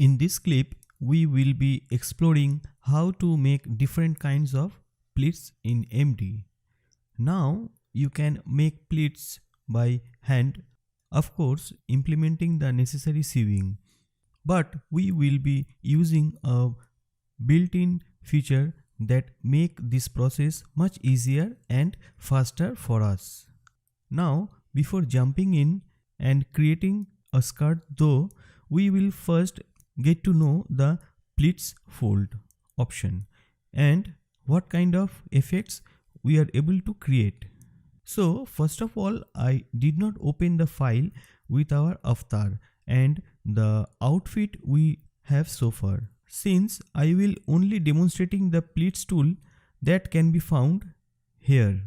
In this clip, we will be exploring how to make different kinds of pleats in MD. Now you can make pleats by hand, of course implementing the necessary sewing, but we will be using a built-in feature that make this process much easier and faster for us. Now before jumping in and creating a skirt though, we will first get to know the pleats fold option and what kind of effects we are able to create. So first of all, I did not open the file with our avatar and the outfit we have so far, since I will only demonstrating the pleats tool that can be found here.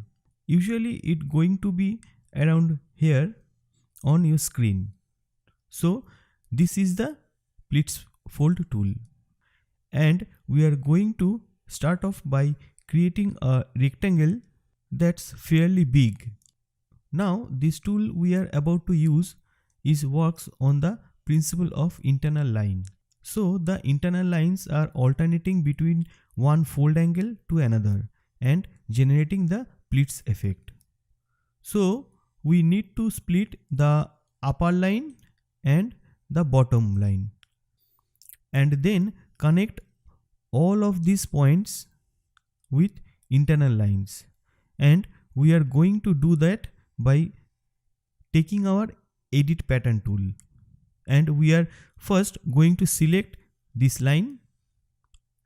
Usually it going to be around here on your screen. So this is the pleats fold tool, and we are going to start off by creating a rectangle that's fairly big. Now this tool we are about to use works on the principle of internal line. So the internal lines are alternating between one fold angle to another and generating the pleats effect. So we need to split the upper line and the bottom line and then connect all of these points with internal lines, and we are going to do that by taking our edit pattern tool, and we are first going to select this line,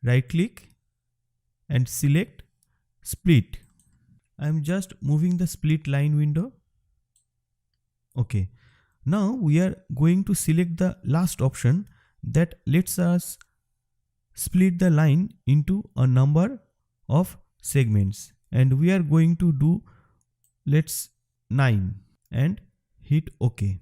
right click and select split. I am just moving the split line window. Okay, now we are going to select the last option that lets us split the line into a number of segments, and we are going to do, let's 9, and hit OK.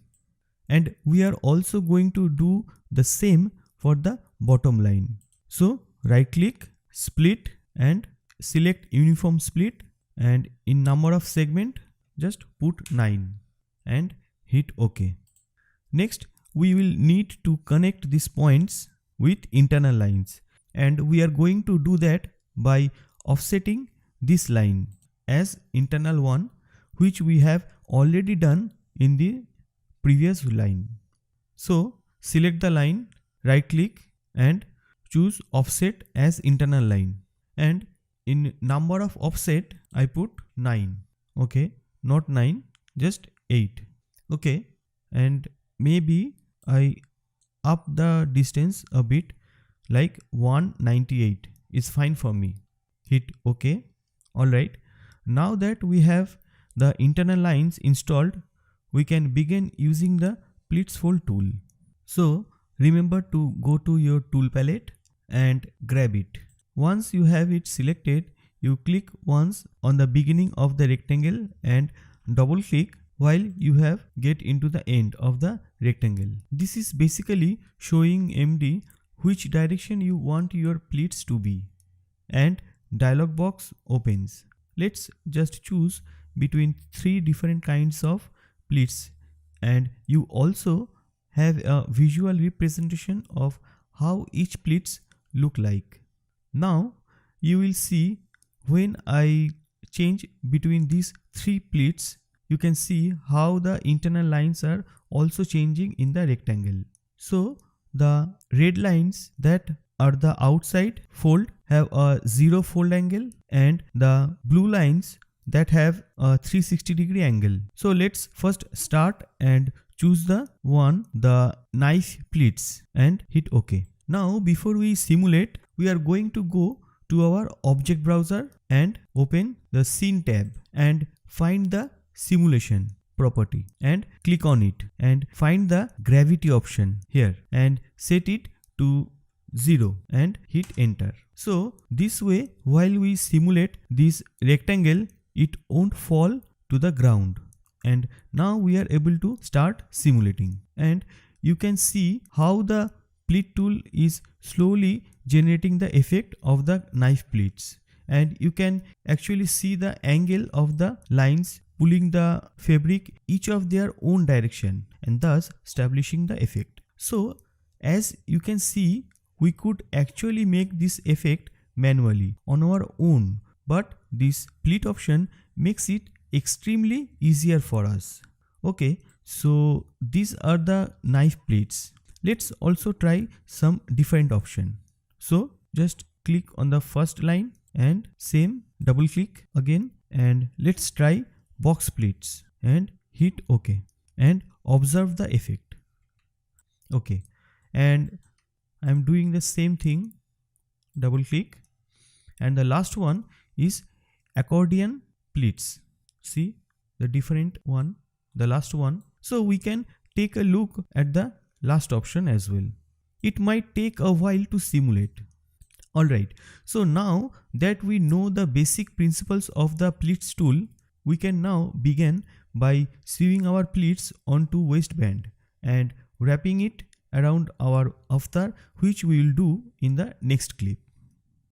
And we are also going to do the same for the bottom line. So right click, split and select uniform split, and in number of segment just put 9 and hit OK. Next we will need to connect these points with internal lines, and we are going to do that by offsetting this line as internal one, which we have already done in the previous line. So select the line, right click and choose offset as internal line, and in number of offset I put 9. Okay, not 9, just 8. Okay, and maybe I up the distance a bit, like 198 is fine for me. Hit OK. Alright, now that we have the internal lines installed, we can begin using the pleats fold tool. So remember to go to your tool palette and grab it. Once you have it selected, you click once on the beginning of the rectangle and double click while you have get into the end of the rectangle. This is basically showing MD which direction you want your pleats to be, and dialog box opens. Let's just choose between 3 different kinds of pleats, and you also have a visual representation of how each pleats look like. Now you will see when I change between these 3 pleats, you can see how the internal lines are also changing in the rectangle. So the red lines that are the outside fold have a 0 fold angle, and the blue lines that have a 360-degree angle. So let's first start and choose the knife pleats and hit OK. Now before we simulate, we are going to go to our object browser and open the scene tab and find the simulation property and click on it and find the gravity option here and set it to 0 and hit enter. So this way, while we simulate this rectangle, it won't fall to the ground. And now we are able to start simulating, and you can see how the pleat tool is slowly generating the effect of the knife pleats, and you can actually see the angle of the lines pulling the fabric each of their own direction and thus establishing the effect. So as you can see, we could actually make this effect manually on our own, but this pleat option makes it extremely easier for us. Okay, so these are the knife pleats. Let's also try some different option. So just click on the first line and same double click again, and let's try box pleats and hit OK and observe the effect. Okay, and I'm doing the same thing, double click, and the last one is accordion pleats. See the different one, the last one. So we can take a look at the last option as well. It might take a while to simulate. Alright, so now that we know the basic principles of the pleats tool, we can now begin by sewing our pleats onto waistband and wrapping it around our avatar, which we will do in the next clip.